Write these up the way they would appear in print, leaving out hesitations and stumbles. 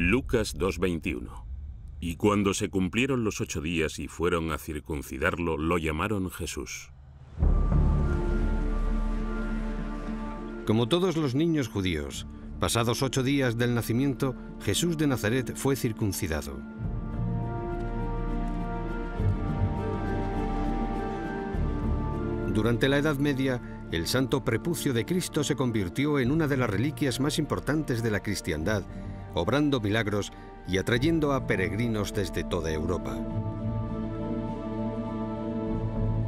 Lucas 2:21. Y cuando se cumplieron los 8 días y fueron a circuncidarlo, lo llamaron Jesús. Como todos los niños judíos, pasados 8 días del nacimiento, Jesús de Nazaret fue circuncidado. Durante la Edad Media, el santo prepucio de Cristo se convirtió en una de las reliquias más importantes de la cristiandad, obrando milagros y atrayendo a peregrinos desde toda Europa.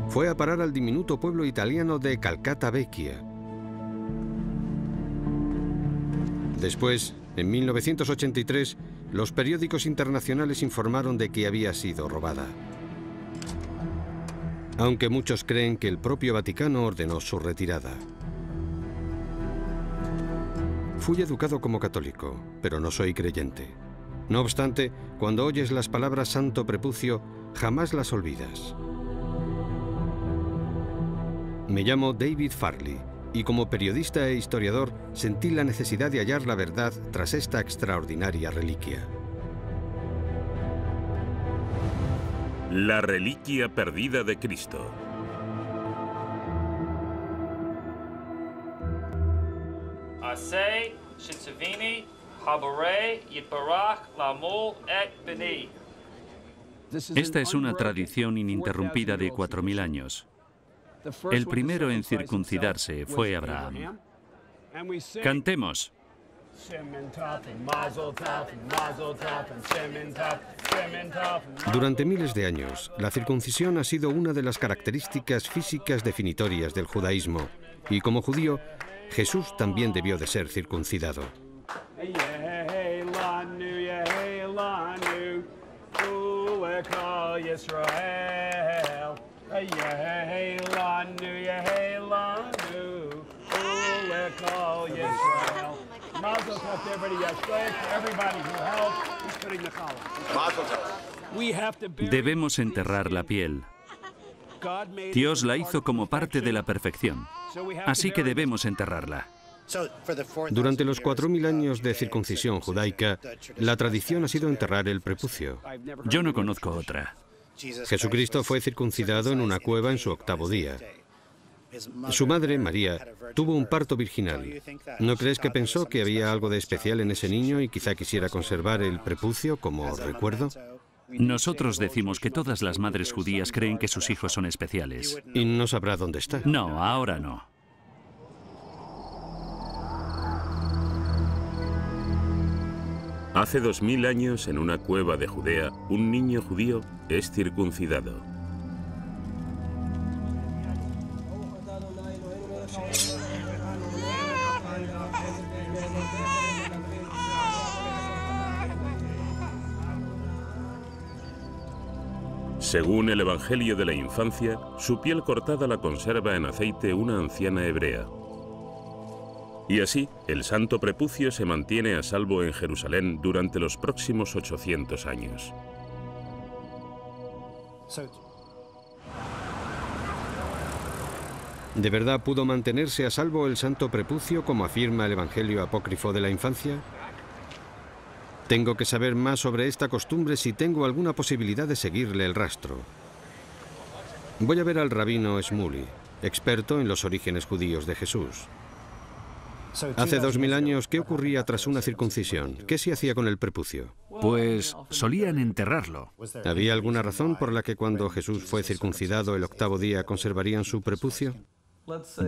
Fue a parar al diminuto pueblo italiano de Calcata Vecchia. Después, en 1983, los periódicos internacionales informaron de que había sido robada. Aunque muchos creen que el propio Vaticano ordenó su retirada. Fui educado como católico, pero no soy creyente. No obstante, cuando oyes las palabras santo prepucio, jamás las olvidas. Me llamo David Farley, y como periodista e historiador sentí la necesidad de hallar la verdad tras esta extraordinaria reliquia. La reliquia perdida de Cristo. Esta es una tradición ininterrumpida de 4000 años. El primero en circuncidarse fue Abraham. Cantemos. Durante miles de años, la circuncisión ha sido una de las características físicas definitorias del judaísmo, y como judío, Jesús también debió de ser circuncidado. Debemos enterrar la piel. Dios la hizo como parte de la perfección, así que debemos enterrarla. Durante los 4000 años de circuncisión judaica, la tradición ha sido enterrar el prepucio. Yo no conozco otra. Jesucristo fue circuncidado en una cueva en su 8º día. Su madre, María, tuvo un parto virginal. ¿No crees que pensó que había algo de especial en ese niño y quizá quisiera conservar el prepucio como recuerdo? Nosotros decimos que todas las madres judías creen que sus hijos son especiales. ¿Y no sabrá dónde está? No, ahora no. Hace 2000 años, en una cueva de Judea, un niño judío es circuncidado. Según el Evangelio de la Infancia, su piel cortada la conserva en aceite una anciana hebrea. Y así, el santo prepucio se mantiene a salvo en Jerusalén durante los próximos 800 años. ¿De verdad pudo mantenerse a salvo el santo prepucio, como afirma el Evangelio apócrifo de la Infancia? Tengo que saber más sobre esta costumbre si tengo alguna posibilidad de seguirle el rastro. Voy a ver al rabino Shmuley, experto en los orígenes judíos de Jesús. Hace 2000 años, ¿qué ocurría tras una circuncisión? ¿Qué se hacía con el prepucio? Pues solían enterrarlo. ¿Había alguna razón por la que cuando Jesús fue circuncidado el 8º día conservarían su prepucio?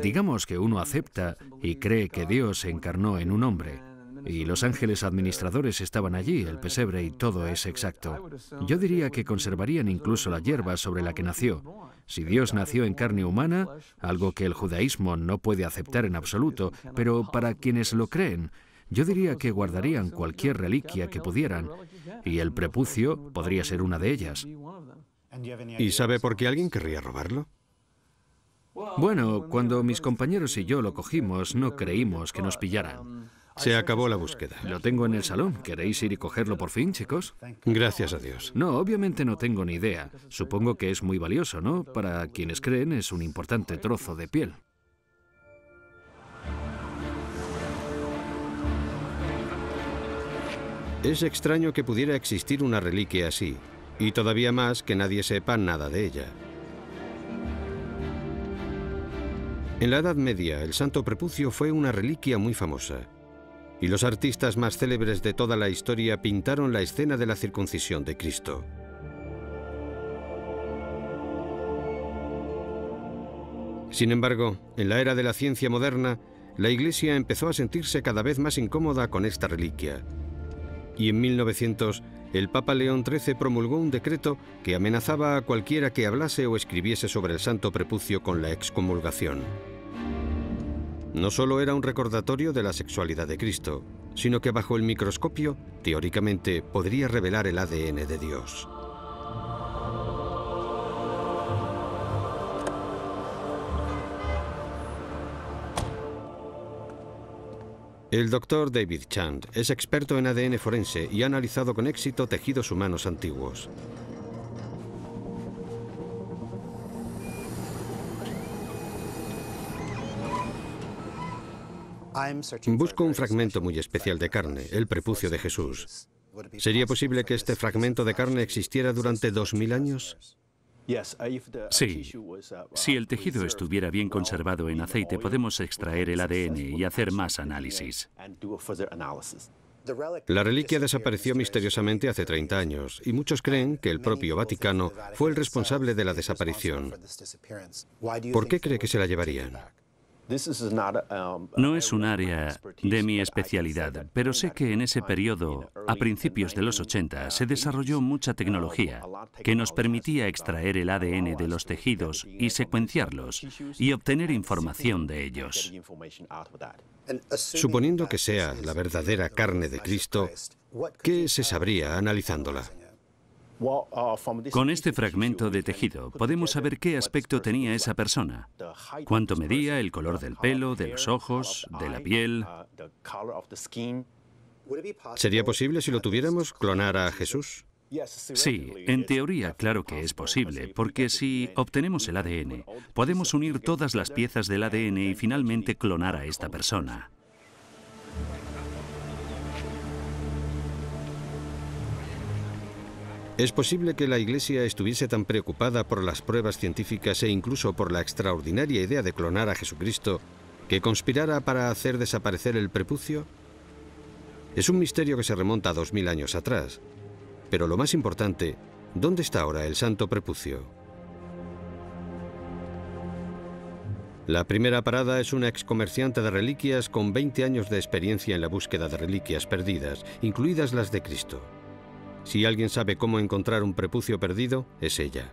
Digamos que uno acepta y cree que Dios se encarnó en un hombre. Y los ángeles administradores estaban allí, el pesebre y todo es exacto. Yo diría que conservarían incluso la hierba sobre la que nació. Si Dios nació en carne humana, algo que el judaísmo no puede aceptar en absoluto, pero para quienes lo creen, yo diría que guardarían cualquier reliquia que pudieran, y el prepucio podría ser una de ellas. ¿Y sabe por qué alguien querría robarlo? Bueno, cuando mis compañeros y yo lo cogimos, no creímos que nos pillaran. Se acabó la búsqueda. Lo tengo en el salón. ¿Queréis ir y cogerlo por fin, chicos? Gracias a Dios. No, obviamente no tengo ni idea. Supongo que es muy valioso, ¿no? Para quienes creen es un importante trozo de piel. Es extraño que pudiera existir una reliquia así, y todavía más que nadie sepa nada de ella. En la Edad Media, el Santo Prepucio fue una reliquia muy famosa, y los artistas más célebres de toda la historia pintaron la escena de la circuncisión de Cristo. Sin embargo, en la era de la ciencia moderna, la Iglesia empezó a sentirse cada vez más incómoda con esta reliquia. Y en 1900, el Papa León XIII promulgó un decreto que amenazaba a cualquiera que hablase o escribiese sobre el Santo Prepucio con la excomulgación. No solo era un recordatorio de la sexualidad de Cristo, sino que bajo el microscopio, teóricamente, podría revelar el ADN de Dios. El doctor David Chand es experto en ADN forense y ha analizado con éxito tejidos humanos antiguos. Busco un fragmento muy especial de carne, el prepucio de Jesús. ¿Sería posible que este fragmento de carne existiera durante 2000 años? Sí. Si el tejido estuviera bien conservado en aceite, podemos extraer el ADN y hacer más análisis. La reliquia desapareció misteriosamente hace 30 años y muchos creen que el propio Vaticano fue el responsable de la desaparición. ¿Por qué cree que se la llevarían? No es un área de mi especialidad, pero sé que en ese periodo, a principios de los 80, se desarrolló mucha tecnología que nos permitía extraer el ADN de los tejidos y secuenciarlos y obtener información de ellos. Suponiendo que sea la verdadera carne de Cristo, ¿qué se sabría analizándola? Con este fragmento de tejido podemos saber qué aspecto tenía esa persona, cuánto medía, el color del pelo, de los ojos, de la piel. ¿Sería posible, si lo tuviéramos, clonar a Jesús? Sí, en teoría claro que es posible, porque si obtenemos el ADN, podemos unir todas las piezas del ADN y finalmente clonar a esta persona. ¿Es posible que la Iglesia estuviese tan preocupada por las pruebas científicas e incluso por la extraordinaria idea de clonar a Jesucristo que conspirara para hacer desaparecer el prepucio? Es un misterio que se remonta a 2000 años atrás. Pero lo más importante, ¿dónde está ahora el Santo Prepucio? La primera parada es una excomerciante de reliquias con 20 años de experiencia en la búsqueda de reliquias perdidas, incluidas las de Cristo. Si alguien sabe cómo encontrar un prepucio perdido, es ella.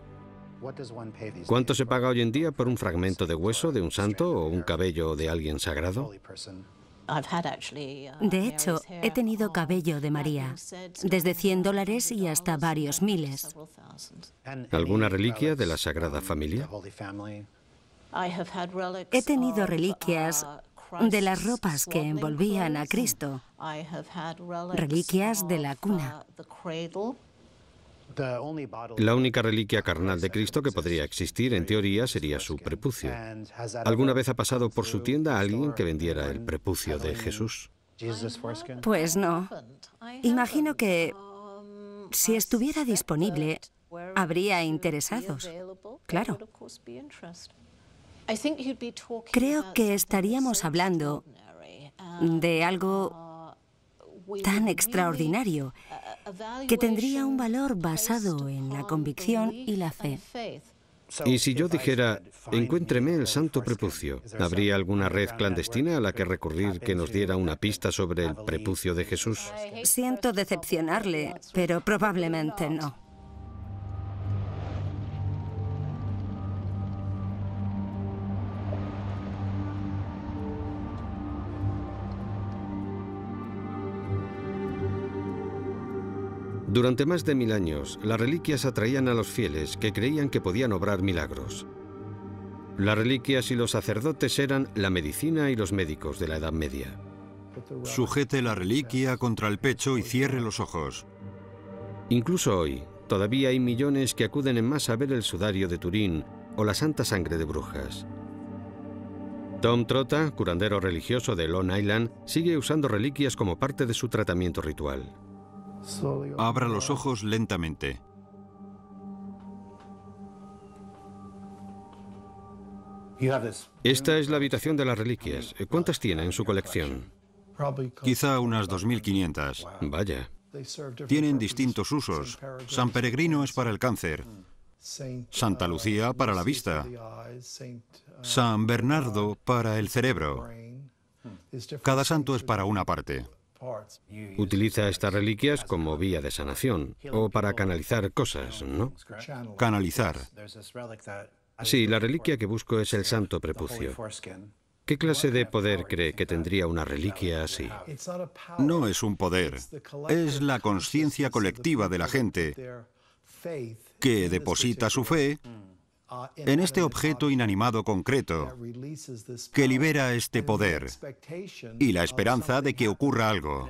¿Cuánto se paga hoy en día por un fragmento de hueso de un santo o un cabello de alguien sagrado? De hecho, he tenido cabello de María, desde $100 y hasta varios miles. ¿Alguna reliquia de la Sagrada Familia? He tenido reliquias de las ropas que envolvían a Cristo, reliquias de la cuna. La única reliquia carnal de Cristo que podría existir, en teoría, sería su prepucio. ¿Alguna vez ha pasado por su tienda alguien que vendiera el prepucio de Jesús? Pues no. Imagino que si estuviera disponible, habría interesados. Claro. Creo que estaríamos hablando de algo tan extraordinario que tendría un valor basado en la convicción y la fe. Y si yo dijera, encuéntreme el Santo Prepucio, ¿habría alguna red clandestina a la que recurrir que nos diera una pista sobre el prepucio de Jesús? Siento decepcionarle, pero probablemente no. Durante más de 1000 años, las reliquias atraían a los fieles que creían que podían obrar milagros. Las reliquias y los sacerdotes eran la medicina y los médicos de la Edad Media. Sujete la reliquia contra el pecho y cierre los ojos. Incluso hoy, todavía hay millones que acuden en masa a ver el sudario de Turín o la Santa Sangre de Brujas. Tom Trotta, curandero religioso de Long Island, sigue usando reliquias como parte de su tratamiento ritual. Abra los ojos lentamente. Esta es la habitación de las reliquias. ¿Cuántas tiene en su colección? Quizá unas 2.500. Vaya. Tienen distintos usos. San Peregrino es para el cáncer, Santa Lucía para la vista, San Bernardo para el cerebro. Cada santo es para una parte. Utiliza estas reliquias como vía de sanación o para canalizar cosas, ¿no? Canalizar. Sí, la reliquia que busco es el santo prepucio. ¿Qué clase de poder cree que tendría una reliquia así? No es un poder, es la conciencia colectiva de la gente que deposita su fe en este objeto inanimado concreto, que libera este poder y la esperanza de que ocurra algo.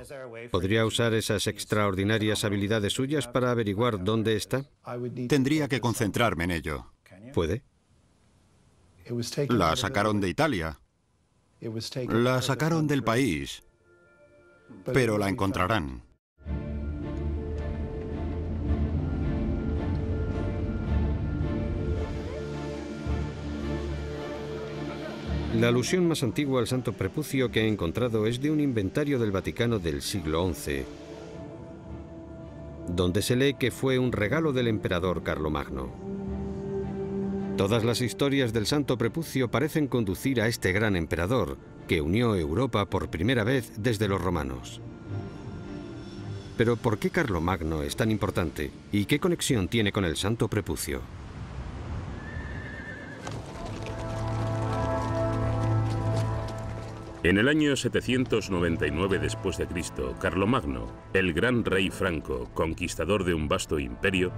¿Podría usar esas extraordinarias habilidades suyas para averiguar dónde está? Tendría que concentrarme en ello. ¿Puede? La sacaron de Italia, la sacaron del país, pero la encontrarán. La alusión más antigua al santo prepucio que he encontrado es de un inventario del Vaticano del siglo XI, donde se lee que fue un regalo del emperador Carlomagno. Todas las historias del santo prepucio parecen conducir a este gran emperador, que unió Europa por primera vez desde los romanos. Pero ¿por qué Carlomagno es tan importante? ¿Y qué conexión tiene con el santo prepucio? En el año 799 después de Cristo, Carlomagno, el gran rey franco, conquistador de un vasto imperio,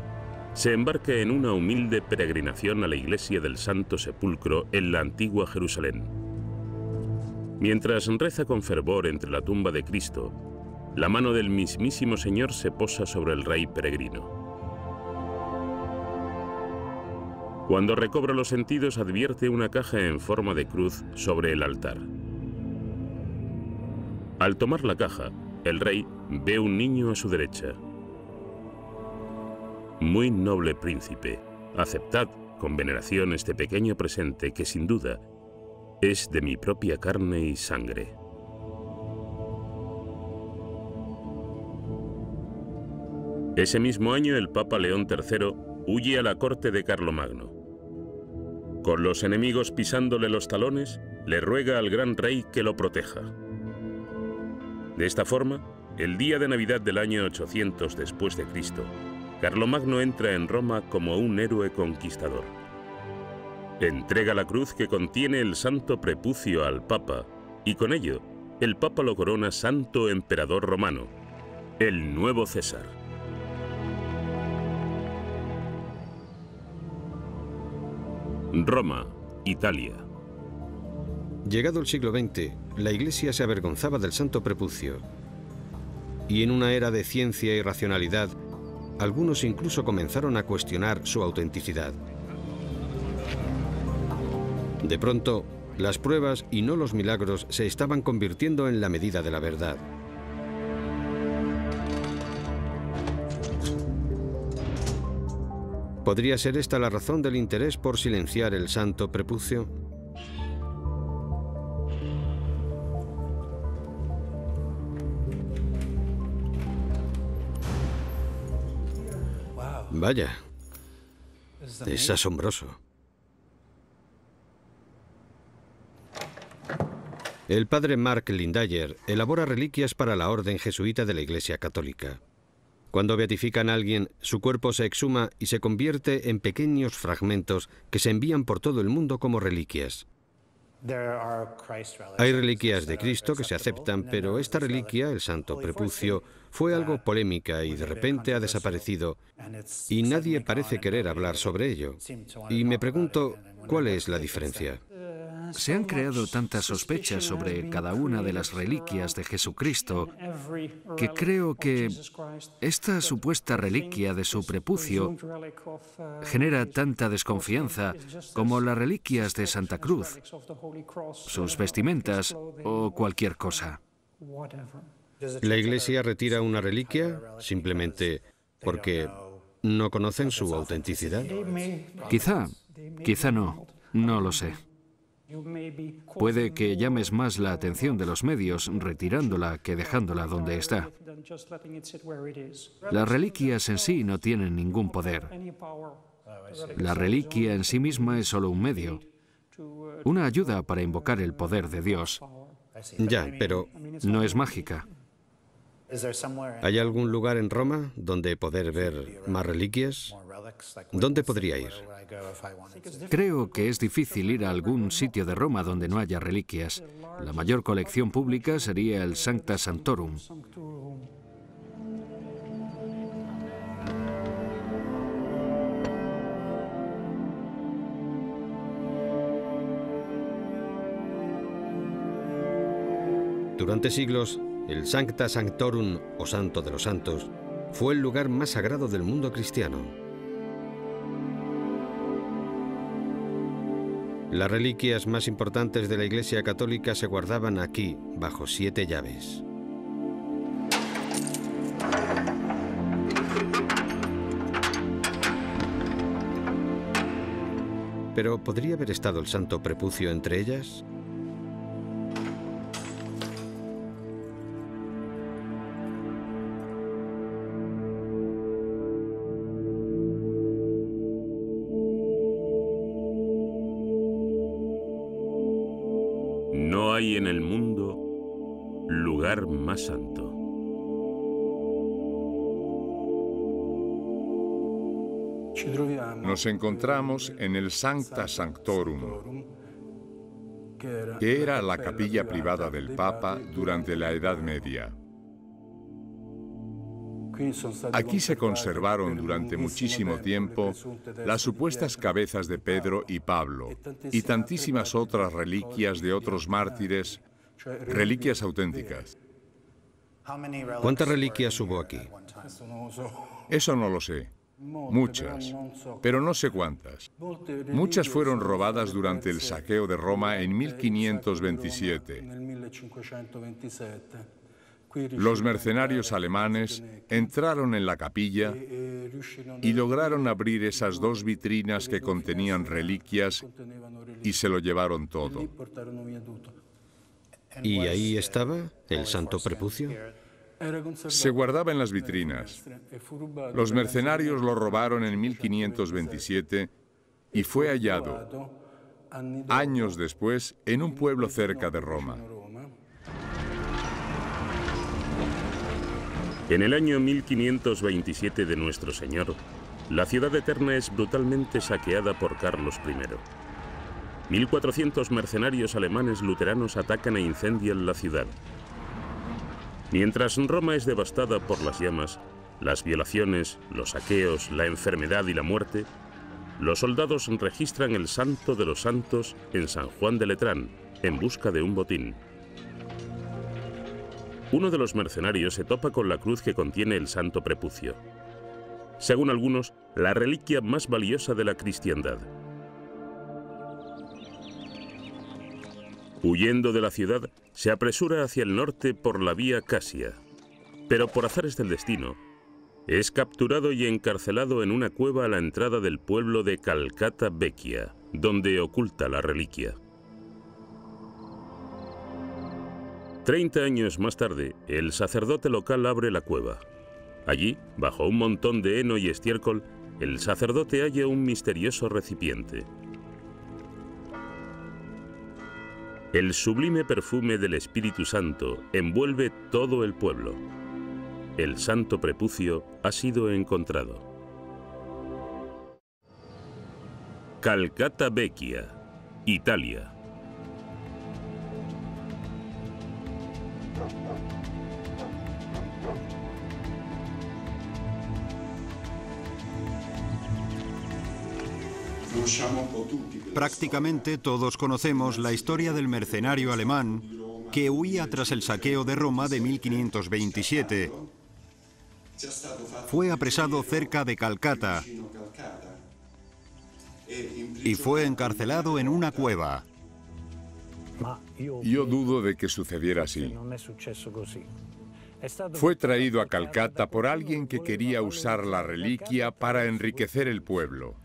se embarca en una humilde peregrinación a la iglesia del Santo Sepulcro en la antigua Jerusalén. Mientras reza con fervor entre la tumba de Cristo, la mano del mismísimo Señor se posa sobre el rey peregrino. Cuando recobra los sentidos, advierte una caja en forma de cruz sobre el altar. Al tomar la caja, el rey ve un niño a su derecha. Muy noble príncipe, aceptad con veneración este pequeño presente que sin duda es de mi propia carne y sangre. Ese mismo año el Papa León III huye a la corte de Carlomagno. Con los enemigos pisándole los talones, le ruega al gran rey que lo proteja. De esta forma, el día de Navidad del año 800 después de Cristo, Carlomagno entra en Roma como un héroe conquistador. Entrega la cruz que contiene el santo prepucio al Papa y con ello el Papa lo corona santo emperador romano, el nuevo César. Roma, Italia. Llegado el siglo XX, la Iglesia se avergonzaba del santo prepucio. Y en una era de ciencia y racionalidad, algunos incluso comenzaron a cuestionar su autenticidad. De pronto, las pruebas y no los milagros se estaban convirtiendo en la medida de la verdad. ¿Podría ser esta la razón del interés por silenciar el santo prepucio? Vaya, es asombroso. El padre Mark Lindayer elabora reliquias para la orden jesuita de la Iglesia Católica. Cuando beatifican a alguien, su cuerpo se exhuma y se convierte en pequeños fragmentos que se envían por todo el mundo como reliquias. Hay reliquias de Cristo que se aceptan, pero esta reliquia, el santo prepucio, fue algo polémica y de repente ha desaparecido y nadie parece querer hablar sobre ello. Y me pregunto, ¿cuál es la diferencia? Se han creado tantas sospechas sobre cada una de las reliquias de Jesucristo que creo que esta supuesta reliquia de su prepucio genera tanta desconfianza como las reliquias de Santa Cruz, sus vestimentas o cualquier cosa. ¿La Iglesia retira una reliquia simplemente porque no conocen su autenticidad? Quizá no. No lo sé. Puede que llames más la atención de los medios retirándola que dejándola donde está. Las reliquias en sí no tienen ningún poder. La reliquia en sí misma es solo un medio, una ayuda para invocar el poder de Dios. Ya, pero No es mágica. ¿hay algún lugar en Roma donde poder ver más reliquias? ¿Dónde podría ir? Creo que es difícil ir a algún sitio de Roma donde no haya reliquias. La mayor colección pública sería el Sancta Sanctorum. Durante siglos, el Sancta Sanctorum, o Santo de los Santos, fue el lugar más sagrado del mundo cristiano. Las reliquias más importantes de la Iglesia Católica se guardaban aquí, bajo 7 llaves. Pero ¿podría haber estado el Santo Prepucio entre ellas? No hay en el mundo lugar más santo. Nos encontramos en el Sancta Sanctorum, que era la capilla privada del Papa durante la Edad Media. Aquí se conservaron durante muchísimo tiempo las supuestas cabezas de Pedro y Pablo y tantísimas otras reliquias de otros mártires, reliquias auténticas. ¿Cuántas reliquias hubo aquí? Eso no lo sé. Muchas, pero no sé cuántas. Muchas fueron robadas durante el saqueo de Roma en 1527. Los mercenarios alemanes entraron en la capilla y lograron abrir esas 2 vitrinas que contenían reliquias y se lo llevaron todo. ¿Y ahí estaba el Santo Prepucio? Se guardaba en las vitrinas. Los mercenarios lo robaron en 1527 y fue hallado años después en un pueblo cerca de Roma. En el año 1527 de Nuestro Señor, la ciudad eterna es brutalmente saqueada por Carlos I. 1400 mercenarios alemanes luteranos atacan e incendian la ciudad. Mientras Roma es devastada por las llamas, las violaciones, los saqueos, la enfermedad y la muerte, los soldados registran el Santo de los Santos en San Juan de Letrán, en busca de un botín. Uno de los mercenarios se topa con la cruz que contiene el Santo Prepucio. Según algunos, la reliquia más valiosa de la cristiandad. Huyendo de la ciudad, se apresura hacia el norte por la vía Casia, pero por azares del destino, es capturado y encarcelado en una cueva a la entrada del pueblo de Calcata Vecchia, donde oculta la reliquia. 30 años más tarde, el sacerdote local abre la cueva. Allí, bajo un montón de heno y estiércol, el sacerdote halla un misterioso recipiente. El sublime perfume del Espíritu Santo envuelve todo el pueblo. El Santo Prepucio ha sido encontrado. Calcata Vecchia, Italia. Prácticamente todos conocemos la historia del mercenario alemán que huía tras el saqueo de Roma de 1527. Fue apresado cerca de Calcata y fue encarcelado en una cueva. Yo dudo de que sucediera así. Fue traído a Calcata por alguien que quería usar la reliquia para enriquecer el pueblo.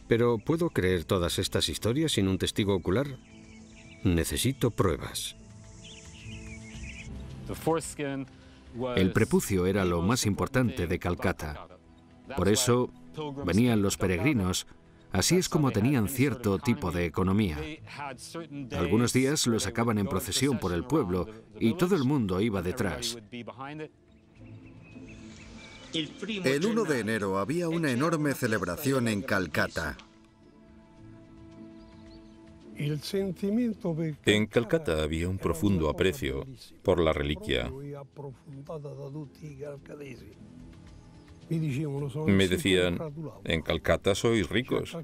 Pero ¿puedo creer todas estas historias sin un testigo ocular? Necesito pruebas. El prepucio era lo más importante de Calcata. Por eso venían los peregrinos. Así es como tenían cierto tipo de economía. Algunos días lo sacaban en procesión por el pueblo y todo el mundo iba detrás. El 1 de enero había una enorme celebración en Calcata. En Calcata había un profundo aprecio por la reliquia. Me decían, en Calcata sois ricos.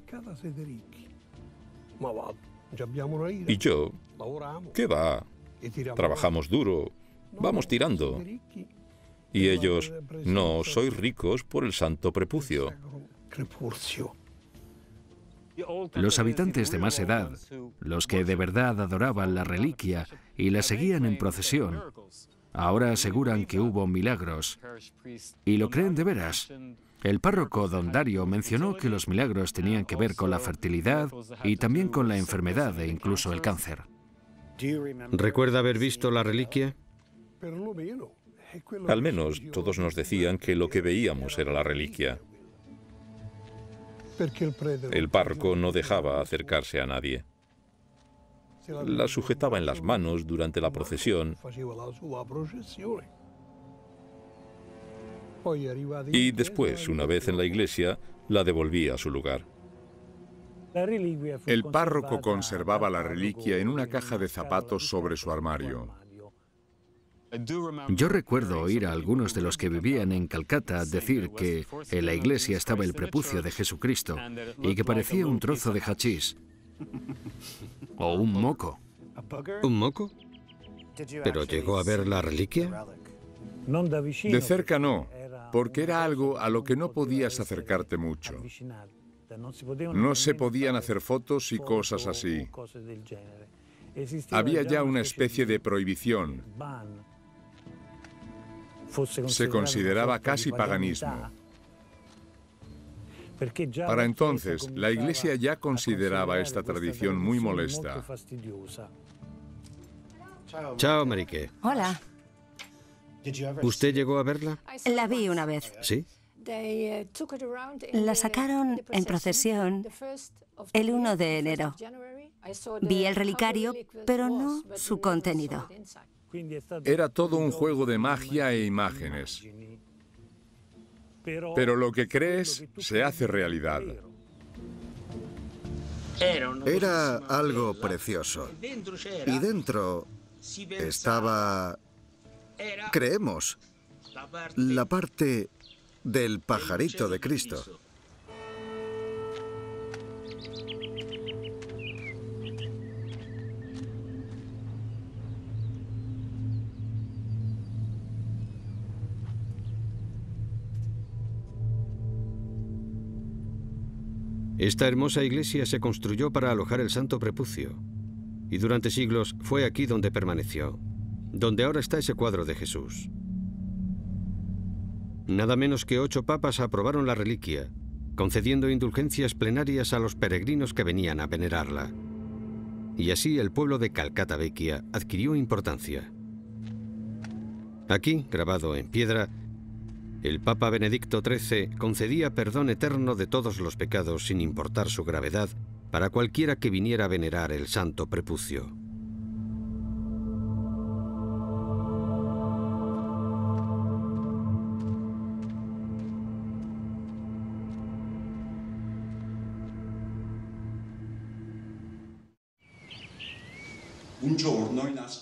Y yo, ¿qué va? Trabajamos duro, vamos tirando. Y ellos, no, sois ricos por el santo prepucio. Los habitantes de más edad, los que de verdad adoraban la reliquia y la seguían en procesión, ahora aseguran que hubo milagros. ¿Y lo creen de veras? El párroco don Dario mencionó que los milagros tenían que ver con la fertilidad y también con la enfermedad e incluso el cáncer. ¿Recuerda haber visto la reliquia? Al menos todos nos decían que lo que veíamos era la reliquia. El párroco no dejaba acercarse a nadie. La sujetaba en las manos durante la procesión y después, una vez en la iglesia, la devolvía a su lugar. El párroco conservaba la reliquia en una caja de zapatos sobre su armario. Yo recuerdo oír a algunos de los que vivían en Calcata decir que en la iglesia estaba el prepucio de Jesucristo y que parecía un trozo de hachís o un moco. ¿Un moco? ¿Pero llegó a ver la reliquia? De cerca no, porque era algo a lo que no podías acercarte mucho. No se podían hacer fotos y cosas así. Había ya una especie de prohibición. Se consideraba casi paganismo. Para entonces, la Iglesia ya consideraba esta tradición muy molesta. Chao, Marique. Hola. ¿Usted llegó a verla? La vi una vez. ¿Sí? La sacaron en procesión el 1 de enero. Vi el relicario, pero no su contenido. Era todo un juego de magia e imágenes. Pero lo que crees se hace realidad. Era algo precioso. Y dentro estaba, creemos, la parte del pajarito de Cristo. Esta hermosa iglesia se construyó para alojar el santo prepucio, y durante siglos fue aquí donde permaneció, donde ahora está ese cuadro de Jesús. Nada menos que 8 papas aprobaron la reliquia, concediendo indulgencias plenarias a los peregrinos que venían a venerarla. Y así el pueblo de Calcata Vecchia adquirió importancia. Aquí, grabado en piedra, el Papa Benedicto XIII concedía perdón eterno de todos los pecados sin importar su gravedad para cualquiera que viniera a venerar el santo prepucio.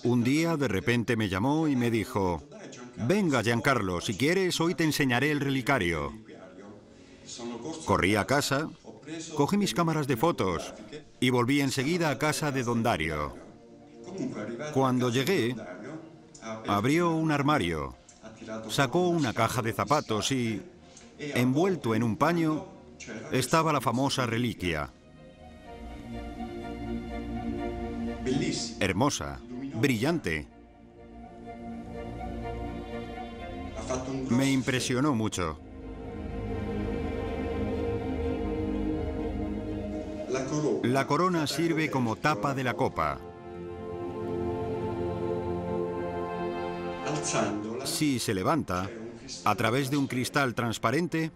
Un día de repente me llamó y me dijo: «Venga, Giancarlo, si quieres, hoy te enseñaré el relicario». Corrí a casa, cogí mis cámaras de fotos y volví enseguida a casa de don Dario. Cuando llegué, abrió un armario, sacó una caja de zapatos y, envuelto en un paño, estaba la famosa reliquia. Hermosa, brillante. Me impresionó mucho. La corona sirve como tapa de la copa. Si se levanta, a través de un cristal transparente,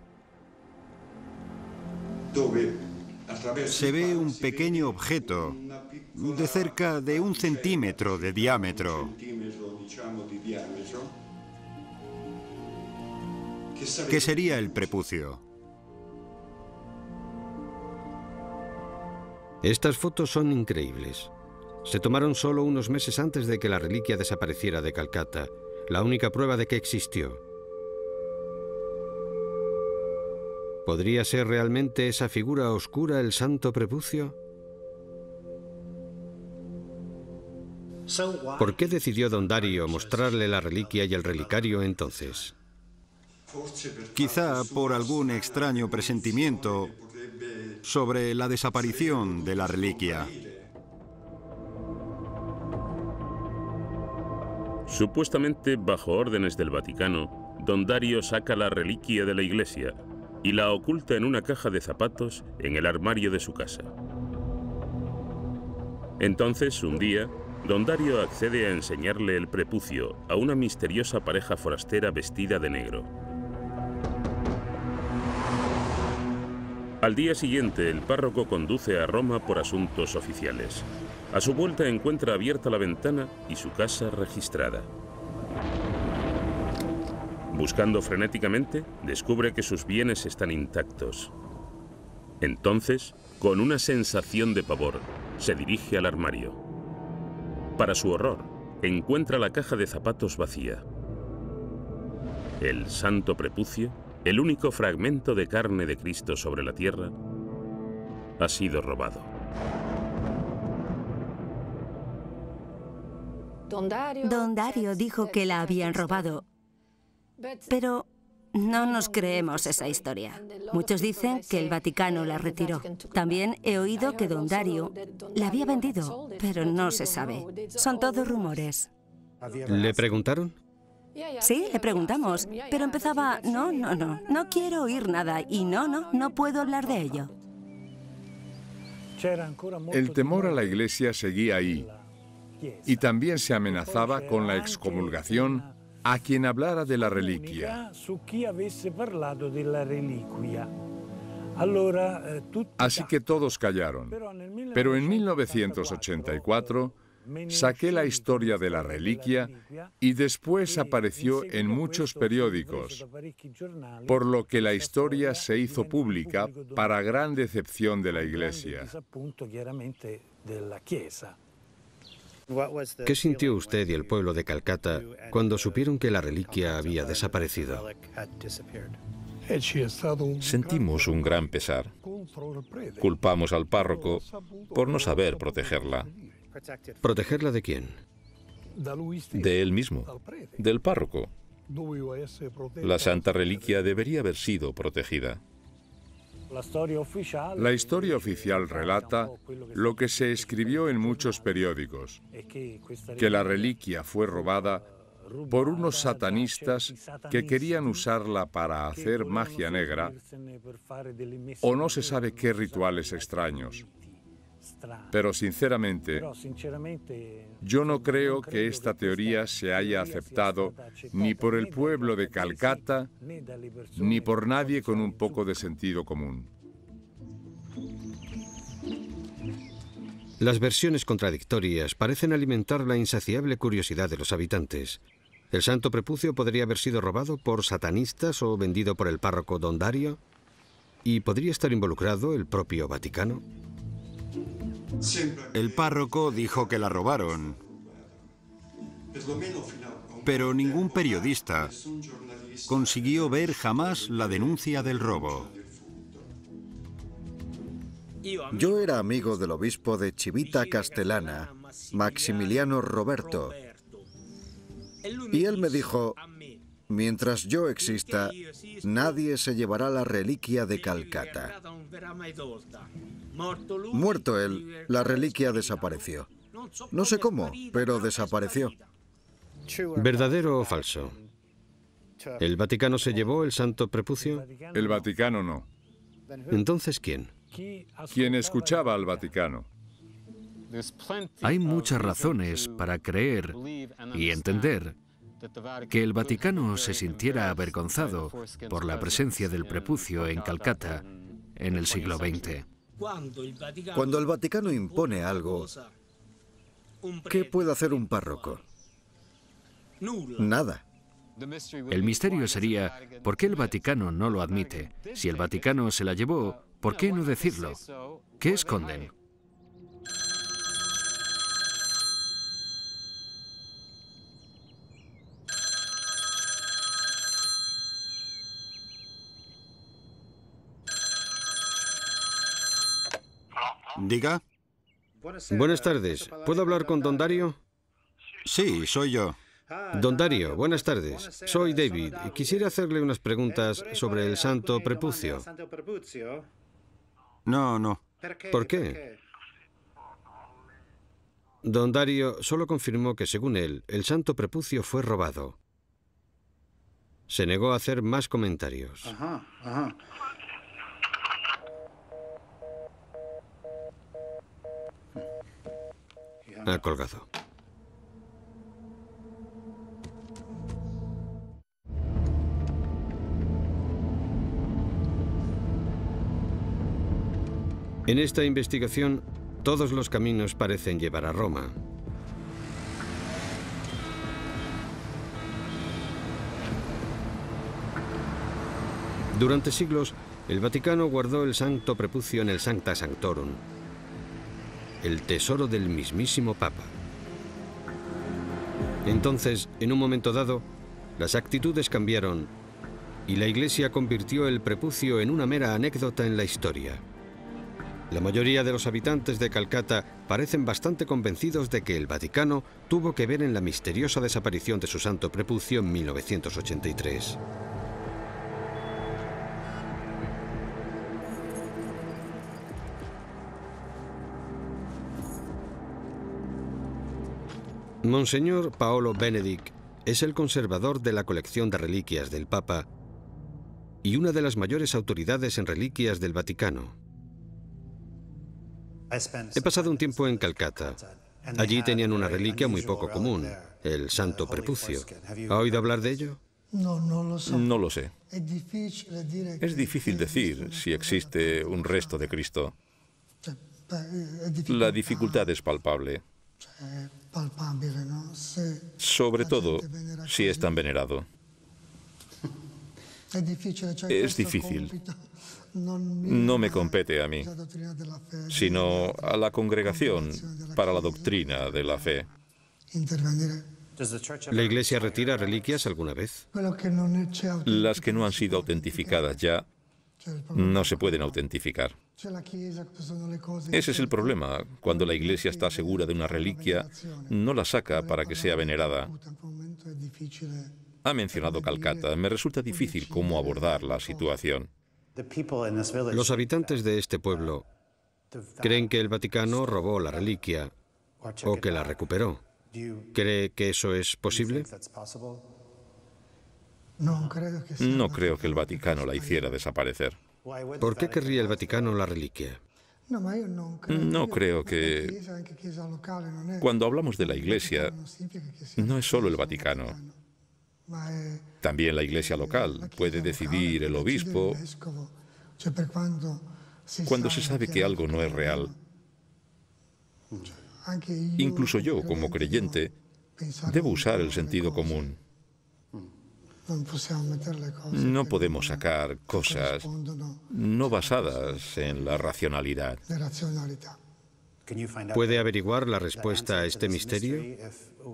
se ve un pequeño objeto de cerca de 1 centímetro de diámetro, que sería el prepucio. Estas fotos son increíbles. Se tomaron solo unos meses antes de que la reliquia desapareciera de Calcuta, la única prueba de que existió. ¿Podría ser realmente esa figura oscura el santo prepucio? ¿Por qué decidió don Dario mostrarle la reliquia y el relicario entonces? Quizá por algún extraño presentimiento sobre la desaparición de la reliquia. Supuestamente, bajo órdenes del Vaticano, don Dario saca la reliquia de la iglesia y la oculta en una caja de zapatos en el armario de su casa. Entonces, un día, don Dario accede a enseñarle el prepucio a una misteriosa pareja forastera vestida de negro. Al día siguiente, el párroco conduce a Roma por asuntos oficiales. A su vuelta encuentra abierta la ventana y su casa registrada. Buscando frenéticamente, descubre que sus bienes están intactos. Entonces, con una sensación de pavor, se dirige al armario. Para su horror, encuentra la caja de zapatos vacía. El santo prepucio, el único fragmento de carne de Cristo sobre la tierra, ha sido robado. Don Dario dijo que la habían robado, pero no nos creemos esa historia. Muchos dicen que el Vaticano la retiró. También he oído que don Dario la había vendido, pero no se sabe. Son todos rumores. ¿Le preguntaron? Sí, le preguntamos, pero empezaba, no quiero oír nada y no puedo hablar de ello. El temor a la Iglesia seguía ahí, y también se amenazaba con la excomulgación a quien hablara de la reliquia. Así que todos callaron. Pero en 1984 saqué la historia de la reliquia y después apareció en muchos periódicos, por lo que la historia se hizo pública para gran decepción de la Iglesia. ¿Qué sintió usted y el pueblo de Calcuta cuando supieron que la reliquia había desaparecido? Sentimos un gran pesar. Culpamos al párroco por no saber protegerla. ¿Protegerla de quién? De él mismo, del párroco. La santa reliquia debería haber sido protegida. La historia oficial relata lo que se escribió en muchos periódicos, que la reliquia fue robada por unos satanistas que querían usarla para hacer magia negra o no se sabe qué rituales extraños. Pero sinceramente, yo no creo que esta teoría se haya aceptado ni por el pueblo de Calcuta ni por nadie con un poco de sentido común. Las versiones contradictorias parecen alimentar la insaciable curiosidad de los habitantes. ¿El santo prepucio podría haber sido robado por satanistas o vendido por el párroco don Dario? ¿Y podría estar involucrado el propio Vaticano? El párroco dijo que la robaron, pero ningún periodista consiguió ver jamás la denuncia del robo. Yo era amigo del obispo de Civita Castellana, Maximiliano Roberto, y él me dijo: mientras yo exista, nadie se llevará la reliquia de Calcuta. Muerto él, la reliquia desapareció. No sé cómo, pero desapareció. ¿Verdadero o falso? ¿El Vaticano se llevó el santo prepucio? El Vaticano no. Entonces, ¿quién? Quien escuchaba al Vaticano. Hay muchas razones para creer y entender que el Vaticano se sintiera avergonzado por la presencia del prepucio en Calcuta en el siglo XX. Cuando el Vaticano impone algo, ¿qué puede hacer un párroco? Nada. El misterio sería, ¿por qué el Vaticano no lo admite? Si el Vaticano se la llevó, ¿por qué no decirlo? ¿Qué esconden? Diga. Buenas tardes. ¿Puedo hablar con don Dario? Sí, soy yo. Don Dario, buenas tardes. Soy David y quisiera hacerle unas preguntas sobre el santo prepucio. No. ¿Por qué? Don Dario solo confirmó que, según él, el santo prepucio fue robado. Se negó a hacer más comentarios. Ha colgado. En esta investigación, todos los caminos parecen llevar a Roma. Durante siglos, el Vaticano guardó el santo prepucio en el Sancta Sanctorum, el tesoro del mismísimo Papa. Entonces, en un momento dado, las actitudes cambiaron y la Iglesia convirtió el prepucio en una mera anécdota en la historia. La mayoría de los habitantes de Calcuta parecen bastante convencidos de que el Vaticano tuvo que ver en la misteriosa desaparición de su santo prepucio en 1983. Monseñor Paolo Benedict es el conservador de la colección de reliquias del Papa y una de las mayores autoridades en reliquias del Vaticano. He pasado un tiempo en Calcuta. Allí tenían una reliquia muy poco común, el santo prepucio. ¿Ha oído hablar de ello? No lo sé. Es difícil decir si existe un resto de Cristo. La dificultad es palpable. Sobre todo si es tan venerado. Es difícil. No me compete a mí, sino a la Congregación para la Doctrina de la Fe. ¿La Iglesia retira reliquias alguna vez? Las que no han sido autentificadas ya no se pueden autentificar. Ese es el problema. Cuando la Iglesia está segura de una reliquia, no la saca para que sea venerada. Ha mencionado Calcuta. Me resulta difícil cómo abordar la situación. Los habitantes de este pueblo creen que el Vaticano robó la reliquia o que la recuperó. ¿Cree que eso es posible? No creo que el Vaticano la hiciera desaparecer. ¿Por qué querría el Vaticano la reliquia? No creo que... Cuando hablamos de la Iglesia, no es solo el Vaticano. También la Iglesia local. Puede decidir el obispo cuando se sabe que algo no es real. Incluso yo, como creyente, debo usar el sentido común. No podemos sacar cosas no basadas en la racionalidad. ¿Puede averiguar la respuesta a este misterio?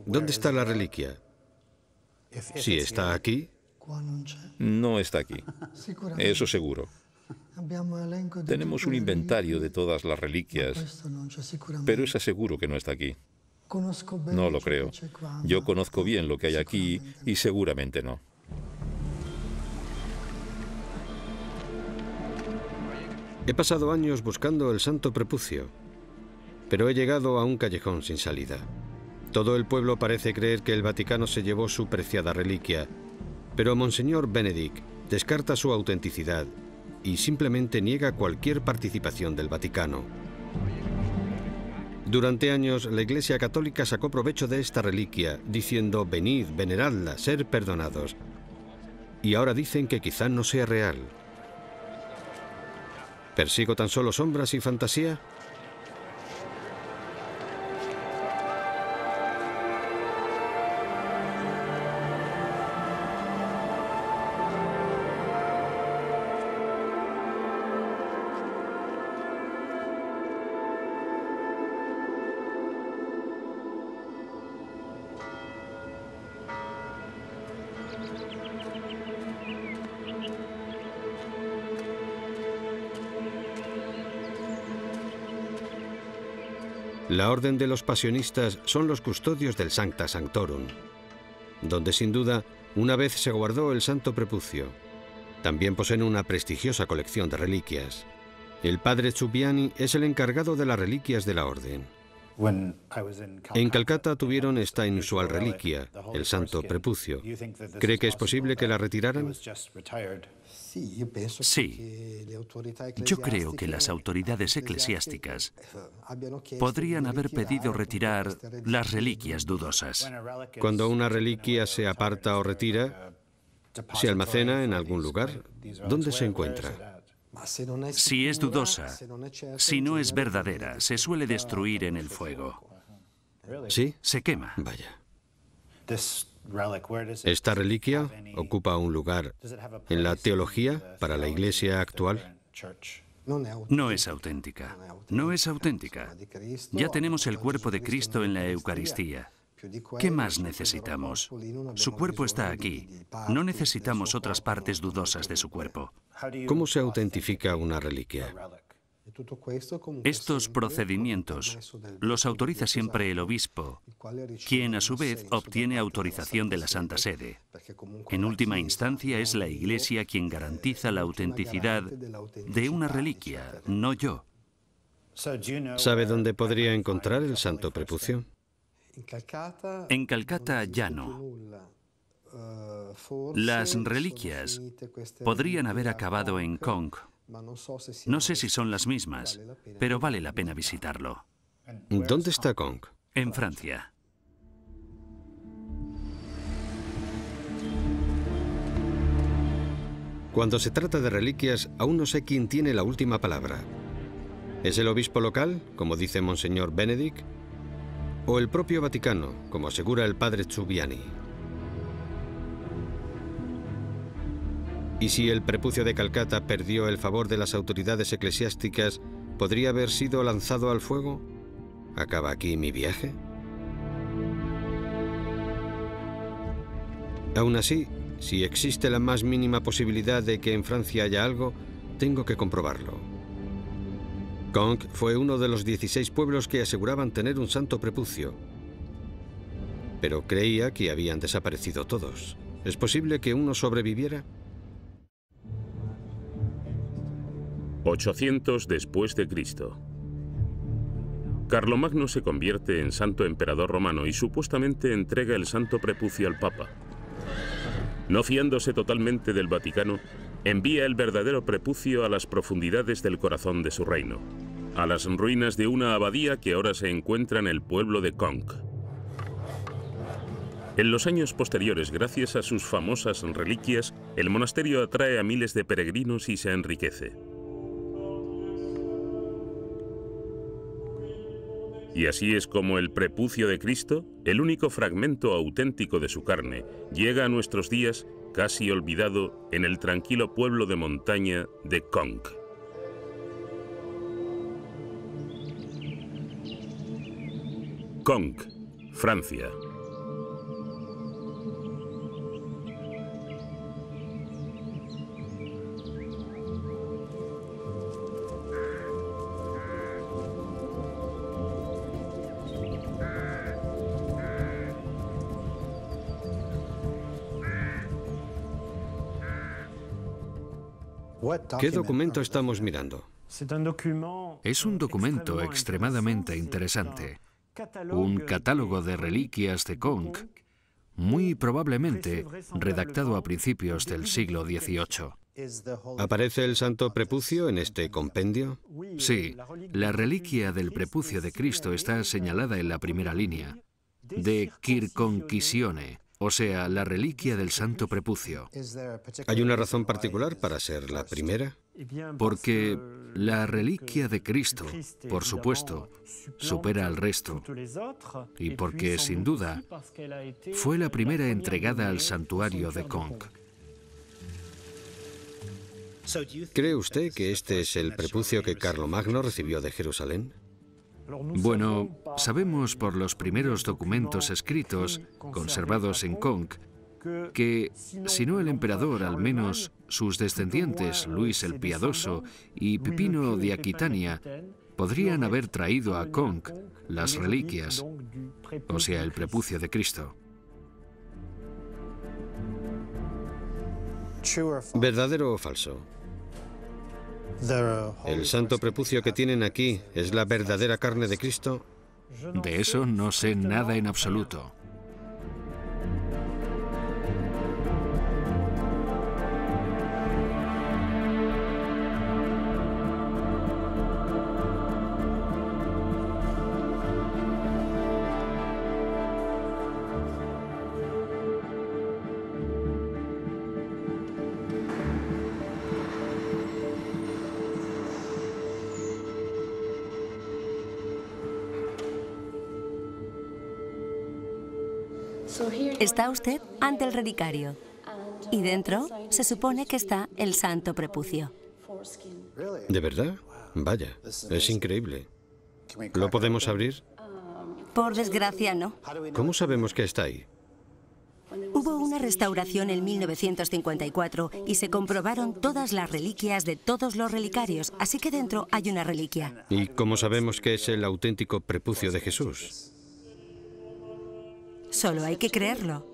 ¿Dónde está la reliquia? Si está aquí. No está aquí. Eso seguro. Tenemos un inventario de todas las reliquias, pero es seguro que no está aquí. No lo creo. Yo conozco bien lo que hay aquí y seguramente no. He pasado años buscando el santo prepucio, pero he llegado a un callejón sin salida. Todo el pueblo parece creer que el Vaticano se llevó su preciada reliquia, Pero Monseñor Benedict descarta su autenticidad y simplemente niega cualquier participación del Vaticano. Durante años, la Iglesia Católica sacó provecho de esta reliquia, diciendo: venid, veneradla, ser perdonados. Y ahora dicen que quizá no sea real. ¿Persigo tan solo sombras y fantasía? La Orden de los Pasionistas son los custodios del Sancta Sanctorum, donde sin duda una vez se guardó el Santo Prepucio. También poseen una prestigiosa colección de reliquias. El padre Zubiani es el encargado de las reliquias de la Orden. En Calcuta tuvieron esta inusual reliquia, el Santo Prepucio. ¿Cree que es posible que la retiraran? Sí. Yo creo que las autoridades eclesiásticas podrían haber pedido retirar las reliquias dudosas. Cuando una reliquia se aparta o retira, ¿se almacena en algún lugar? ¿Dónde se encuentra? Si es dudosa, si no es verdadera, se suele destruir en el fuego. ¿Sí? Se quema. Vaya. ¿Esta reliquia ocupa un lugar en la teología para la Iglesia actual? No es auténtica. No es auténtica. Ya tenemos el cuerpo de Cristo en la Eucaristía. ¿Qué más necesitamos? Su cuerpo está aquí. No necesitamos otras partes dudosas de su cuerpo. ¿Cómo se autentifica una reliquia? Estos procedimientos los autoriza siempre el obispo, quien a su vez obtiene autorización de la Santa Sede. En última instancia es la Iglesia quien garantiza la autenticidad de una reliquia, no yo. ¿Sabe dónde podría encontrar el Santo Prepucio? En Calcuta ya no. Las reliquias podrían haber acabado en Conch. No sé si son las mismas, pero vale la pena visitarlo. ¿Dónde está Conch? En Francia. Cuando se trata de reliquias, aún no sé quién tiene la última palabra. ¿Es el obispo local, como dice Monseñor Benedict? ¿O el propio Vaticano, como asegura el padre Zubiani? ¿Y si el prepucio de Calcuta perdió el favor de las autoridades eclesiásticas, podría haber sido lanzado al fuego? ¿Acaba aquí mi viaje? Aún así, si existe la más mínima posibilidad de que en Francia haya algo, tengo que comprobarlo. Conch fue uno de los 16 pueblos que aseguraban tener un santo prepucio, pero creía que habían desaparecido todos. ¿Es posible que uno sobreviviera? 800 después de Cristo. Carlomagno se convierte en santo emperador romano y supuestamente entrega el santo prepucio al Papa. No fiándose totalmente del Vaticano, envía el verdadero prepucio a las profundidades del corazón de su reino, a las ruinas de una abadía que ahora se encuentra en el pueblo de Conch. En los años posteriores, gracias a sus famosas reliquias, el monasterio atrae a miles de peregrinos y se enriquece. Y así es como el prepucio de Cristo, el único fragmento auténtico de su carne, llega a nuestros días casi olvidado en el tranquilo pueblo de montaña de Conch. Conch, Francia. ¿Qué documento estamos mirando? Es un documento extremadamente interesante. Un catálogo de reliquias de Conch, muy probablemente redactado a principios del siglo XVIII. ¿Aparece el Santo Prepucio en este compendio? Sí, la reliquia del prepucio de Cristo está señalada en la primera línea, de Circoncisione, o sea, la reliquia del Santo Prepucio. ¿Hay una razón particular para ser la primera? Porque la reliquia de Cristo, por supuesto, supera al resto, y porque, sin duda, fue la primera entregada al santuario de Conques. ¿Cree usted que este es el prepucio que Carlomagno recibió de Jerusalén? Bueno, sabemos por los primeros documentos escritos, conservados en Conques, que, si no el emperador, al menos sus descendientes, Luis el Piadoso y Pipino de Aquitania, podrían haber traído a Conques las reliquias, o sea, el prepucio de Cristo. ¿Verdadero o falso? ¿El santo prepucio que tienen aquí es la verdadera carne de Cristo? De eso no sé nada en absoluto. Está usted ante el relicario y dentro se supone que está el Santo Prepucio. ¿De verdad? Vaya, es increíble. ¿Lo podemos abrir? Por desgracia, no. ¿Cómo sabemos que está ahí? Hubo una restauración en 1954 y se comprobaron todas las reliquias de todos los relicarios, así que dentro hay una reliquia. ¿Y cómo sabemos que es el auténtico prepucio de Jesús? Solo hay que creerlo.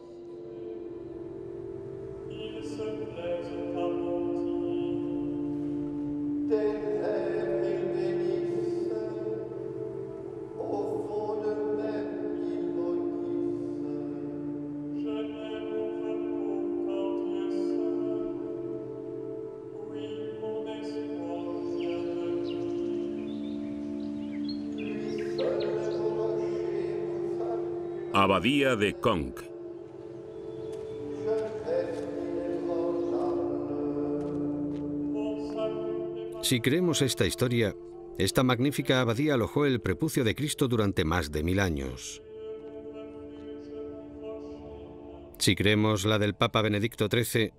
Abadía de Conques. Si creemos esta historia, esta magnífica abadía alojó el prepucio de Cristo durante más de 1000 años. Si creemos la del Papa Benedicto XIII,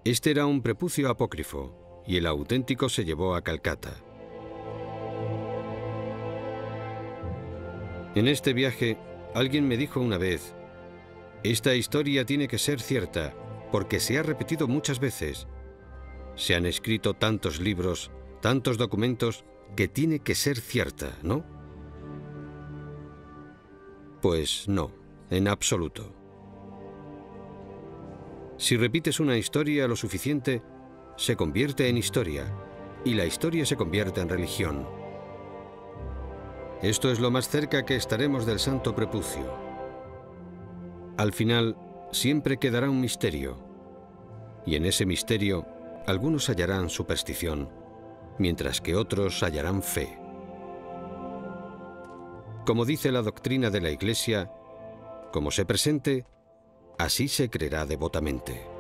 este era un prepucio apócrifo y el auténtico se llevó a Calcata. En este viaje, alguien me dijo una vez, esta historia tiene que ser cierta, porque se ha repetido muchas veces. Se han escrito tantos libros, tantos documentos, que tiene que ser cierta, ¿no? Pues no, en absoluto. Si repites una historia lo suficiente, se convierte en historia, y la historia se convierte en religión. Esto es lo más cerca que estaremos del Santo Prepucio. Al final, siempre quedará un misterio, y en ese misterio, algunos hallarán superstición, mientras que otros hallarán fe. Como dice la doctrina de la Iglesia, como se presente, así se creerá devotamente.